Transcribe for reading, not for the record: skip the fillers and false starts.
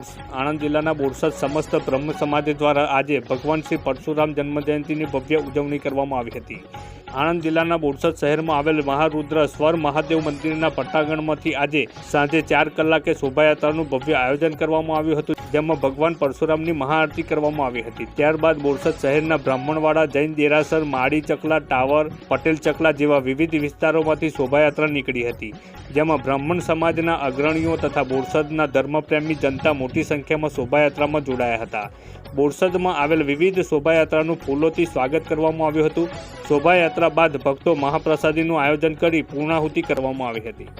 આણંદ જિલ્લાના બોરસદ સમસ્ત બ્રહ્મ સમાજ દ્વારા આજે ભગવાન શ્રી પરશુરામ જન્મજયંતિની ભવ્ય ઉજવણી કરવામાં આવી હતી। આણંદ જિલ્લાના બોરસદ શહેરમાં આવેલ મહારુદ્ર સ્વર મહાદેવ મંદિરના પટ્ટાંગણમાંથી આજે સાંજે 4 કલાકે શોભાયાત્રાનું ભવ્ય આયોજન કરવામાં આવ્યું હતું, જેમાં ભગવાન પરશુરામની મહાઆરતી કરવામાં આવી હતી। ત્યારબાદ બોરસદ શહેરના બ્રાહ્મણવાડા, જૈન દેરાસર, માળી ચકલા, ટાવર, પટેલ ચકલા જેવા વિવિધ વિસ્તારોમાંથી શોભાયાત્રા નીકળી હતી, જેમાં બ્રાહ્મણ સમાજના અગ્રણીઓ તથા બોરસદના ધર્મપ્રેમી જનતા મોટી સંખ્યામાં શોભાયાત્રામાં જોડાયા હતા। બોરસદમાં આવેલ વિવિધ શોભાયાત્રાનું ફૂલોથી સ્વાગત કરવામાં આવ્યું હતું। શોભાયાત્રા બાદ ભક્તો મહાપ્રસાદીનું આયોજન કરી પૂર્ણાહુતિ કરવામાં આવી હતી।